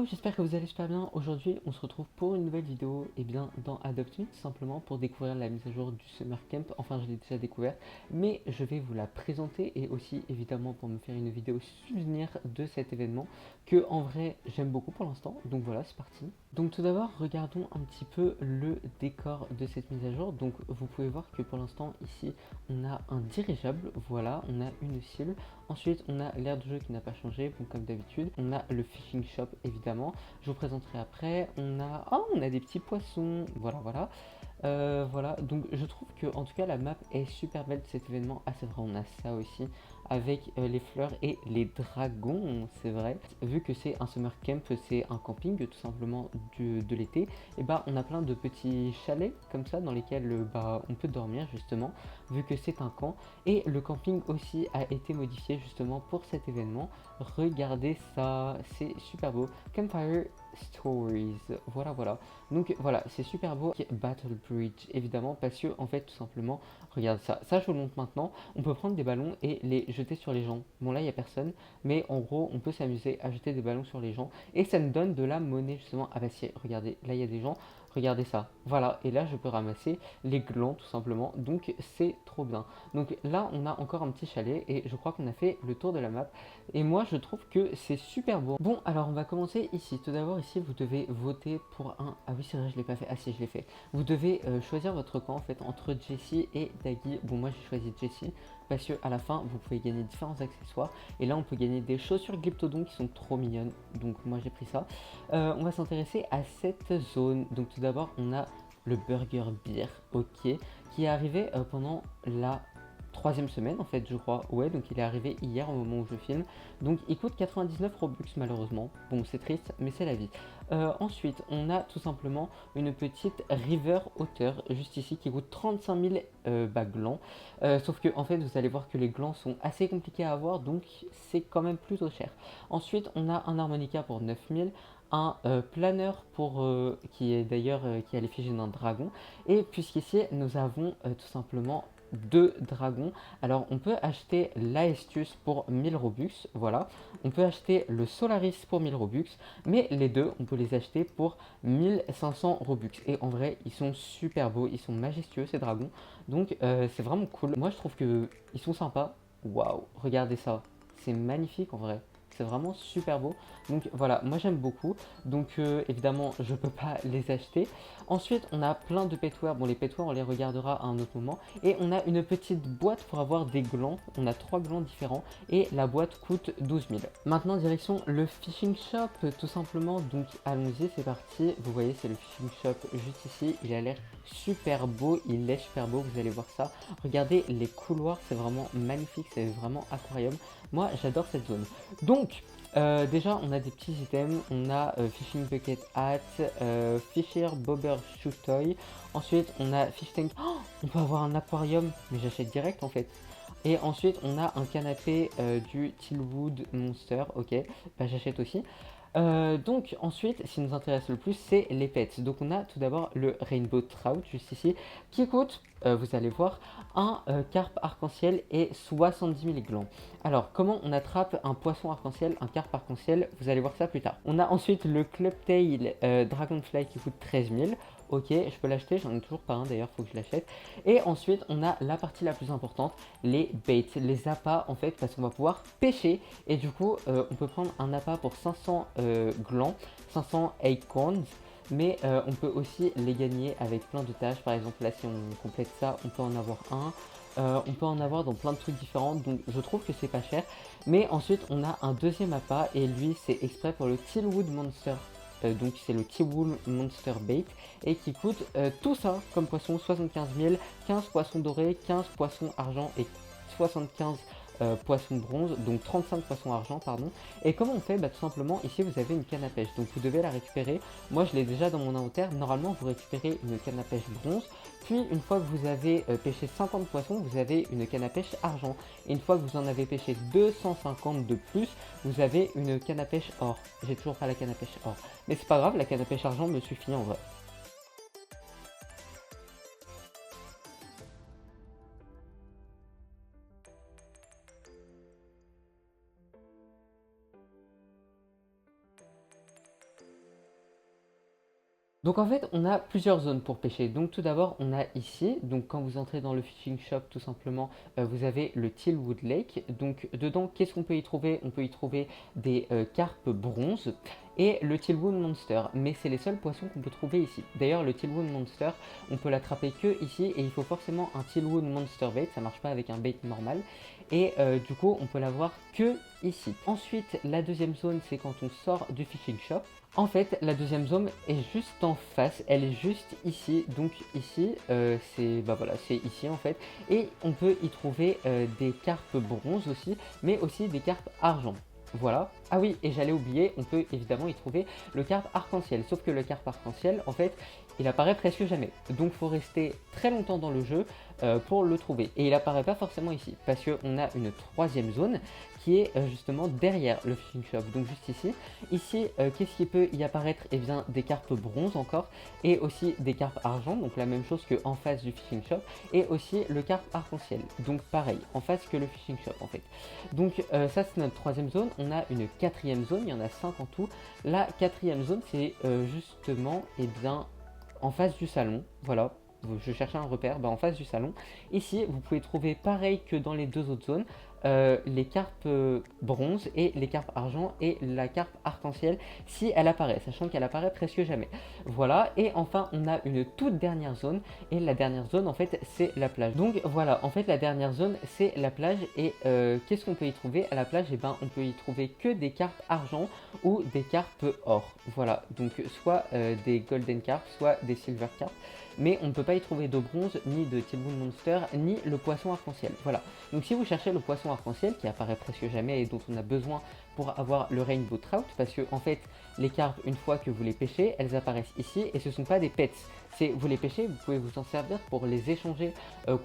Hello, j'espère que vous allez super bien. Aujourd'hui, on se retrouve pour une nouvelle vidéo dans Adopt Me, tout simplement pour découvrir la mise à jour du Summer Camp. Enfin, je l'ai déjà découverte, mais je vais vous la présenter et aussi évidemment pour me faire une vidéo souvenir de cet événement que en vrai j'aime beaucoup pour l'instant. Donc voilà, c'est parti. Donc tout d'abord, regardons un petit peu le décor de cette mise à jour. Donc vous pouvez voir que pour l'instant ici, on a un dirigeable, voilà, on a une cible. Ensuite, on a l'aire de jeu qui n'a pas changé, bon, comme d'habitude. On a le fishing shop, évidemment. Je vous présenterai après. On a des petits poissons. Voilà, voilà. Voilà, donc je trouve que en tout cas la map est super belle de cet événement. Ah c'est vrai, on a ça aussi avec les fleurs et les dragons, c'est vrai. Vu que c'est un summer camp, c'est un camping tout simplement de l'été, et bah on a plein de petits chalets comme ça dans lesquels on peut dormir justement, vu que c'est un camp. Et le camping aussi a été modifié justement pour cet événement. Regardez ça, c'est super beau. Campfire Stories, voilà, voilà. Donc voilà, c'est super beau. Battle Bridge, évidemment, parce que en fait, tout simplement, regarde ça. Ça, je vous le montre maintenant. On peut prendre des ballons et les jeter sur les gens. Bon, là, il n'y a personne, mais en gros, on peut s'amuser à jeter des ballons sur les gens et ça nous donne de la monnaie, justement. Ah bah si, regardez, là, il y a des gens. Regardez ça. Voilà, et là, je peux ramasser les glands, tout simplement. Donc, c'est trop bien. Donc là, on a encore un petit chalet et je crois qu'on a fait le tour de la map. Et moi, je trouve que c'est super beau. Bon, alors on va commencer ici. Tout d'abord, ici, vous devez voter pour un... Ah oui, c'est vrai, je l'ai pas fait. Ah si, je l'ai fait. Vous devez choisir votre camp, en fait, entre Jessie et Daggy. Bon, moi, j'ai choisi Jessie parce que à la fin, vous pouvez gagner différents accessoires. Et là, on peut gagner des chaussures Glyptodon qui sont trop mignonnes. Donc, moi, j'ai pris ça. On va s'intéresser à cette zone. Donc, tout d'abord, on a le Burger Beer, ok, qui est arrivé pendant la troisième semaine en fait je crois, ouais, donc il est arrivé hier au moment où je filme, donc il coûte 99 Robux malheureusement, bon c'est triste mais c'est la vie. Ensuite on a tout simplement une petite river hauteur juste ici qui coûte 35 000 glands. Sauf que en fait vous allez voir que les glands sont assez compliqués à avoir donc c'est quand même plutôt cher. Ensuite on a un harmonica pour 9000, un planeur pour, qui est d'ailleurs qui a l'effigie d'un dragon, et puisqu'ici nous avons tout simplement deux dragons. Alors on peut acheter l'Aestius pour 1000 Robux, voilà. On peut acheter le Solaris pour 1000 Robux, mais les deux on peut les acheter pour 1500 Robux. Et en vrai ils sont super beaux, ils sont majestueux ces dragons. Donc c'est vraiment cool. Moi je trouve que ils sont sympas. Waouh, regardez ça, c'est magnifique en vrai. C'est vraiment super beau. Donc voilà, moi j'aime beaucoup. Donc évidemment, je peux pas les acheter. Ensuite, on a plein de petware. Bon, les petware, on les regardera à un autre moment. Et on a une petite boîte pour avoir des glands. On a trois glands différents. Et la boîte coûte 12 000. Maintenant, direction le fishing shop, tout simplement. Donc allons-y, c'est parti. Vous voyez, c'est le fishing shop juste ici. Il a l'air super beau. Il est super beau, vous allez voir ça. Regardez les couloirs, c'est vraiment magnifique. C'est vraiment aquarium. Moi, j'adore cette zone. Donc, déjà, on a des petits items. On a Fishing Bucket Hat, Fisher Bobber Shoe Toy. Ensuite, on a Fish Tank. Oh, on peut avoir un aquarium, mais j'achète direct en fait. Et ensuite, on a un canapé du Tillwood Monster. Ok, bah, j'achète aussi. Donc ensuite, ce qui nous intéresse le plus, c'est les pets. Donc on a tout d'abord le Rainbow Trout juste ici, qui coûte, vous allez voir, un carpe arc-en-ciel et 70 000 glands. Alors comment on attrape un poisson arc-en-ciel, un carpe arc-en-ciel? Vous allez voir ça plus tard. On a ensuite le Clubtail Dragonfly qui coûte 13 000. Ok, je peux l'acheter, j'en ai toujours pas un d'ailleurs, faut que je l'achète. Et ensuite, on a la partie la plus importante, les baits, les appâts en fait, parce qu'on va pouvoir pêcher. Et du coup, on peut prendre un appât pour 500 glands, 500 acorns. Mais on peut aussi les gagner avec plein de tâches. Par exemple, là, si on complète ça, on peut en avoir un. On peut en avoir dans plein de trucs différents. Donc, je trouve que c'est pas cher. Mais ensuite, on a un deuxième appât. Et lui, c'est exprès pour le Tillwood Monster. Donc c'est le Tillwood Monster Bait et qui coûte tout ça comme poisson 75 000, 15 poissons dorés, 15 poissons argent et 75 poissons bronze, donc 35 poissons argent, pardon. Et comment on fait? Bah, tout simplement, ici vous avez une canne à pêche, donc vous devez la récupérer. Moi je l'ai déjà dans mon inventaire. Normalement, vous récupérez une canne à pêche bronze, puis une fois que vous avez pêché 50 poissons, vous avez une canne à pêche argent. Et une fois que vous en avez pêché 250 de plus, vous avez une canne à pêche or. J'ai toujours pas la canne à pêche or. Mais c'est pas grave, la canne à pêche argent me suffit en vrai. Donc en fait, on a plusieurs zones pour pêcher. Donc tout d'abord, on a ici, donc quand vous entrez dans le fishing shop, tout simplement, vous avez le Tillwood Lake. Donc dedans, qu'est-ce qu'on peut y trouver? On peut y trouver des carpes bronze et le Tillwood Monster. Mais c'est les seuls poissons qu'on peut trouver ici. D'ailleurs, le Tillwood Monster, on peut l'attraper que ici et il faut forcément un Tillwood Monster bait. Ça marche pas avec un bait normal. Et du coup, on peut l'avoir que ici. Ensuite, la deuxième zone, c'est quand on sort du fishing shop. En fait, la deuxième zone est juste en face, elle est juste ici, donc ici, c'est bah voilà, c'est ici en fait, et on peut y trouver des carpes bronze aussi, mais aussi des carpes argent. Voilà. Ah oui, et j'allais oublier, on peut évidemment y trouver le carpe arc-en-ciel, sauf que le carpe arc-en-ciel, en fait, il apparaît presque jamais. Donc faut rester très longtemps dans le jeu pour le trouver. Et il apparaît pas forcément ici, parce qu'on a une troisième zone qui est justement derrière le fishing shop, donc juste ici. Ici, qu'est-ce qui peut y apparaître? Eh bien, des carpes bronze encore, et aussi des carpes argent, donc la même chose qu'en face du fishing shop, et aussi le carpe arc-en-ciel, donc pareil, en face que le fishing shop en fait. Donc ça c'est notre troisième zone, on a une quatrième zone, il y en a 5 en tout. La quatrième zone c'est justement, eh bien, en face du salon, voilà. Je cherchais un repère, bah, en face du salon. Ici, vous pouvez trouver pareil que dans les deux autres zones, les carpes bronze et les carpes argent et la carpe arc-en-ciel si elle apparaît, sachant qu'elle apparaît presque jamais. Voilà, et enfin on a une toute dernière zone, et la dernière zone en fait c'est la plage. Donc voilà, en fait la dernière zone c'est la plage, et qu'est-ce qu'on peut y trouver à la plage? Et ben on peut y trouver que des carpes argent ou des carpes or. Voilà, donc soit des golden carp, soit des silver carp, mais on ne peut pas y trouver de bronze, ni de Tillwood Monster, ni le poisson arc-en-ciel. Voilà. Donc si vous cherchez le poisson arc-en-ciel, qui apparaît presque jamais et dont on a besoin pour avoir le rainbow trout, parce que en fait, les carpes, une fois que vous les pêchez, elles apparaissent ici, et ce ne sont pas des pets. Vous les pêchez, vous pouvez vous en servir pour les échanger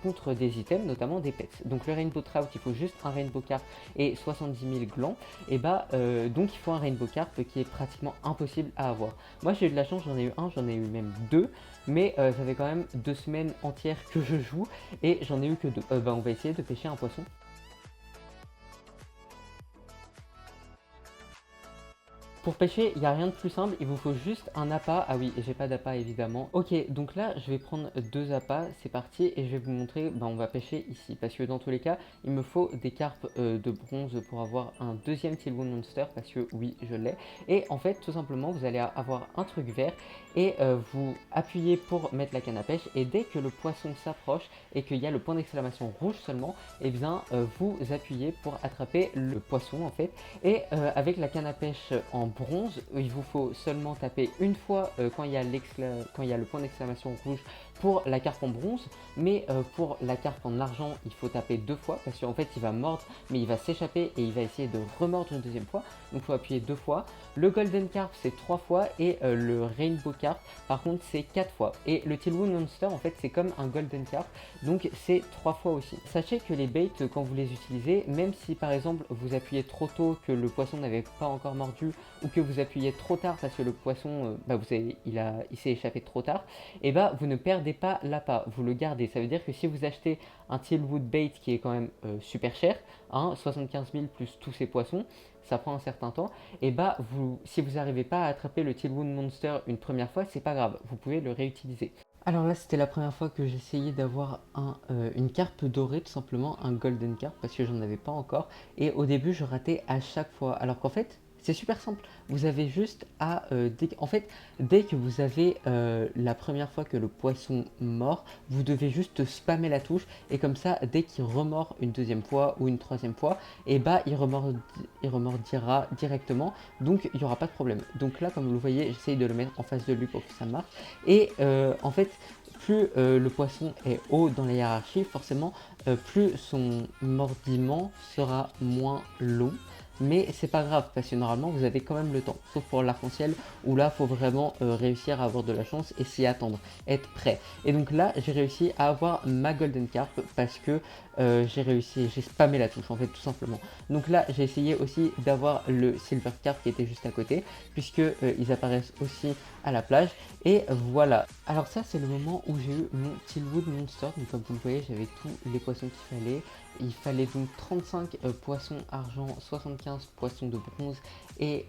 contre des items, notamment des pets. Donc le rainbow trout, il faut juste un rainbow carp et 70 000 glands, et bah donc il faut un rainbow carp qui est pratiquement impossible à avoir. Moi j'ai eu de la chance, j'en ai eu un, j'en ai eu même deux, mais ça fait quand même 2 semaines entières que je joue et j'en ai eu que deux. Bah on va essayer de pêcher un poisson. Pour pêcher, il n'y a rien de plus simple, il vous faut juste un appât. Ah oui, et j'ai pas d'appât évidemment. Ok, donc là, je vais prendre deux appâts, c'est parti, et je vais vous montrer, bah, on va pêcher ici. Parce que dans tous les cas, il me faut des carpes de bronze pour avoir un deuxième Tillwood Monster, parce que oui, je l'ai. Et en fait, tout simplement, vous allez avoir un truc vert, et vous appuyez pour mettre la canne à pêche, et dès que le poisson s'approche, et qu'il y a le point d'exclamation rouge seulement, et bien vous appuyez pour attraper le poisson en fait. Et avec la canne à pêche en bronze, il vous faut seulement taper une fois quand il y a le point d'exclamation rouge pour la carpe en bronze, mais pour la carpe en argent, il faut taper deux fois parce qu'en fait il va mordre, mais il va s'échapper et il va essayer de remordre une deuxième fois. Donc il faut appuyer deux fois. Le golden carp c'est trois fois et le rainbow carp par contre c'est quatre fois. Et le Tillwood Monster en fait c'est comme un golden carp, donc c'est trois fois aussi. Sachez que les baits quand vous les utilisez, même si par exemple vous appuyez trop tôt que le poisson n'avait pas encore mordu, ou que vous appuyez trop tard parce que le poisson il s'est échappé trop tard, et bah vous ne perdez pas l'appât, vous le gardez. Ça veut dire que si vous achetez un Tillwood bait qui est quand même super cher, hein, 75 000 plus tous ces poissons, ça prend un certain temps, et bah si vous n'arrivez pas à attraper le Tillwood Monster une première fois, c'est pas grave, vous pouvez le réutiliser. Alors là, c'était la première fois que j'essayais d'avoir une carpe dorée, tout simplement, un golden carp, parce que j'en avais pas encore. Et au début, je ratais à chaque fois. Alors qu'en fait, c'est super simple. Vous avez juste à... dès que vous avez la première fois que le poisson mord, vous devez juste spammer la touche. Et comme ça, dès qu'il remord une deuxième fois ou une troisième fois, et bah il remordira directement. Donc il n'y aura pas de problème. Donc là, comme vous le voyez, j'essaye de le mettre en face de lui pour que ça marche. Et en fait, plus le poisson est haut dans la hiérarchie, forcément, plus son mordiment sera moins long. Mais c'est pas grave parce que normalement vous avez quand même le temps, sauf pour l'arc-en-ciel où là faut vraiment réussir à avoir de la chance et s'y attendre, être prêt. Et donc là j'ai réussi à avoir ma golden carp parce que j'ai spammé la touche en fait tout simplement. Donc là j'ai essayé aussi d'avoir le silver carp qui était juste à côté puisque ils apparaissent aussi à la plage. Et voilà. Alors ça c'est le moment où j'ai eu mon Tillwood Monster. Donc comme vous le voyez j'avais tous les poissons qu'il fallait. Il fallait donc 35 poissons argent, 75 75 poissons de bronze et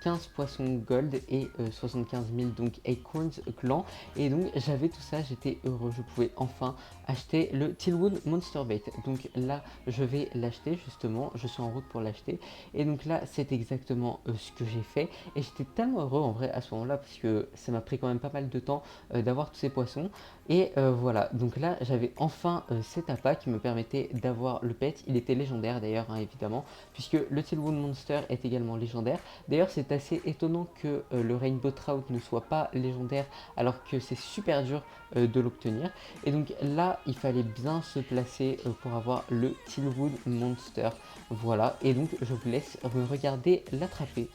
15 poissons gold et 75 000 donc acorns glands. Et donc j'avais tout ça, j'étais heureux, je pouvais enfin acheter le Tilwood Monster Bait. Donc là je vais l'acheter justement, je suis en route pour l'acheter. Et donc là c'est exactement ce que j'ai fait. Et j'étais tellement heureux en vrai à ce moment là, parce que ça m'a pris quand même pas mal de temps d'avoir tous ces poissons. Et voilà, donc là j'avais enfin cet appât qui me permettait d'avoir le pet. Il était légendaire d'ailleurs, hein, évidemment, puisque le Tilwood Monster est également légendaire. D'ailleurs c'est assez étonnant que le Rainbow Trout ne soit pas légendaire alors que c'est super dur de l'obtenir. Et donc là il fallait bien se placer pour avoir le Tilwood Monster. Voilà, et donc je vous laisse me regarder l'attraper.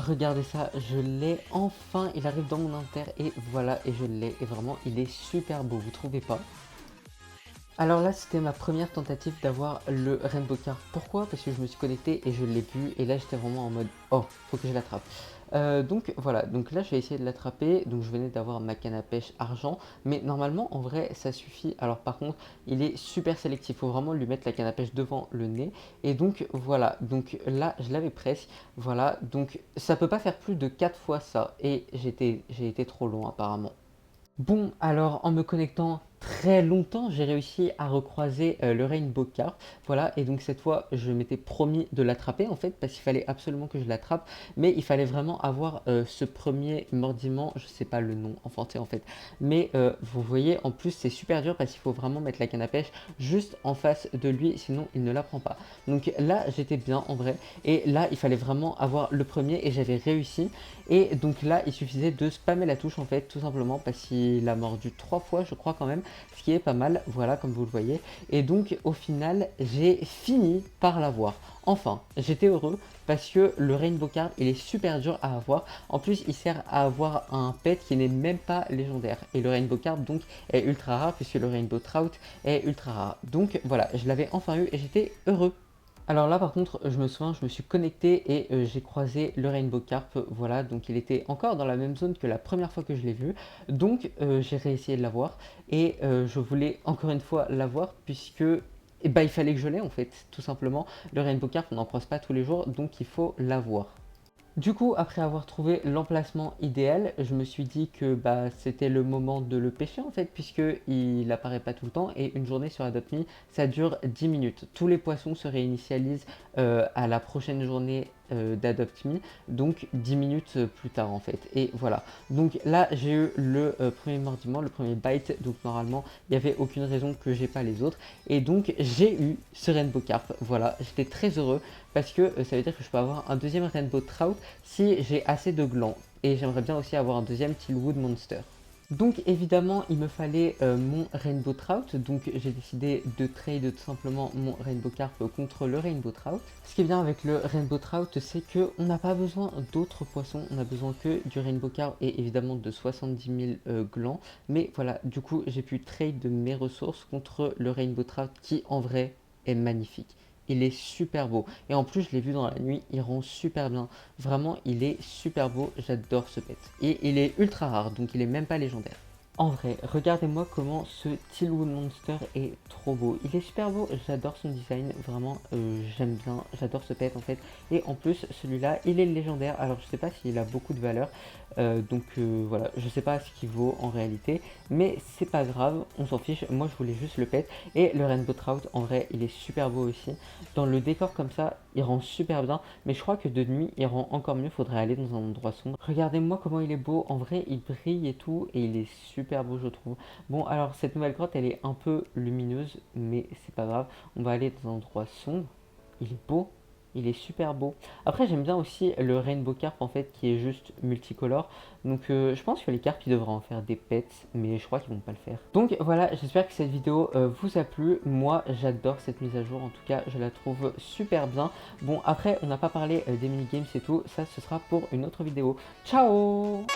Regardez ça, je l'ai enfin, il arrive dans mon inventaire et voilà, et je l'ai, et vraiment il est super beau, vous trouvez pas? Alors là c'était ma première tentative d'avoir le Rainbow Carp. Pourquoi? Parce que je me suis connecté et je l'ai vu, et là j'étais vraiment en mode oh, faut que je l'attrape. Donc voilà, donc là je vais essayer de l'attraper. Donc je venais d'avoir ma canne à pêche argent, mais normalement en vrai ça suffit. Alors par contre il est super sélectif, il faut vraiment lui mettre la canne à pêche devant le nez. Et donc voilà, donc là je l'avais presque. Voilà, donc ça peut pas faire plus de 4 fois ça, et j'ai été trop long apparemment. Bon, alors en me connectant très longtemps, j'ai réussi à recroiser le Rainbow Carp. Voilà, et donc cette fois, je m'étais promis de l'attraper en fait, parce qu'il fallait absolument que je l'attrape. Mais il fallait vraiment avoir ce premier mordiment, je sais pas le nom en français en fait. Mais vous voyez, en plus c'est super dur parce qu'il faut vraiment mettre la canne à pêche juste en face de lui, sinon il ne la prend pas. Donc là, j'étais bien en vrai. Et là, il fallait vraiment avoir le premier et j'avais réussi. Et donc là, il suffisait de spammer la touche en fait, tout simplement parce qu'il a mordu 3 fois, je crois quand même, ce qui est pas mal, voilà, comme vous le voyez. Et donc au final, j'ai fini par l'avoir. Enfin, j'étais heureux parce que le Rainbow Carp, il est super dur à avoir. En plus, il sert à avoir un pet qui n'est même pas légendaire. Et le Rainbow Carp donc est ultra rare puisque le Rainbow Trout est ultra rare. Donc voilà, je l'avais enfin eu et j'étais heureux. Alors là par contre je me souviens, je me suis connecté et j'ai croisé le Rainbow Carp, voilà, donc il était encore dans la même zone que la première fois que je l'ai vu, donc j'ai réessayé de l'avoir et je voulais encore une fois l'avoir puisque il fallait que je l'aie en fait, tout simplement. Le Rainbow Carp on n'en croise pas tous les jours, donc il faut l'avoir. Du coup, après avoir trouvé l'emplacement idéal, je me suis dit que c'était le moment de le pêcher en fait, puisqu'il apparaît pas tout le temps et une journée sur Adopt Me, ça dure 10 minutes. Tous les poissons se réinitialisent à la prochaine journée d'Adopt Me, donc 10 minutes plus tard en fait. Et voilà. Donc là, j'ai eu le premier mordiment, le premier bite, donc normalement, il n'y avait aucune raison que j'ai pas les autres. Et donc, j'ai eu ce Rainbow Carp. Voilà, j'étais très heureux parce que ça veut dire que je peux avoir un deuxième Rainbow Trout si j'ai assez de glands. Et j'aimerais bien aussi avoir un deuxième Tilwood Monster. Donc évidemment il me fallait mon Rainbow Trout, donc j'ai décidé de trade tout simplement mon Rainbow Carp contre le Rainbow Trout. Ce qui est bien avec le Rainbow Trout, c'est qu'on n'a pas besoin d'autres poissons, on a besoin que du Rainbow Carp et évidemment de 70 000 glands. Mais voilà, du coup j'ai pu trade mes ressources contre le Rainbow Trout qui en vrai est magnifique. Il est super beau. Et en plus, je l'ai vu dans la nuit, il rend super bien. Vraiment, il est super beau. J'adore ce pet. Et il est ultra rare, donc il est même pas légendaire. En vrai, regardez-moi comment ce Tilwood Monster est trop beau. Il est super beau, j'adore son design, vraiment j'aime bien, j'adore ce pet en fait. Et en plus, celui-là, il est légendaire, alors je sais pas s'il a beaucoup de valeur. Voilà, je sais pas ce qu'il vaut en réalité, mais c'est pas grave, on s'en fiche. Moi je voulais juste le pet. Et le Rainbow Trout, en vrai, il est super beau aussi. Dans le décor comme ça, il rend super bien, mais je crois que de nuit, il rend encore mieux. Faudrait aller dans un endroit sombre. Regardez-moi comment il est beau, en vrai, il brille et tout, et il est super beau, je trouve. Bon, alors cette nouvelle grotte, elle est un peu lumineuse, mais c'est pas grave. On va aller dans un endroit sombre. Il est beau. Il est super beau. Après, j'aime bien aussi le Rainbow Carp en fait, qui est juste multicolore. Donc, je pense que les carpes, ils devraient en faire des pets, mais je crois qu'ils vont pas le faire. Donc voilà, j'espère que cette vidéo vous a plu. Moi, j'adore cette mise à jour. En tout cas, je la trouve super bien. Bon, après, on n'a pas parlé des minigames et tout. Ça, ce sera pour une autre vidéo. Ciao!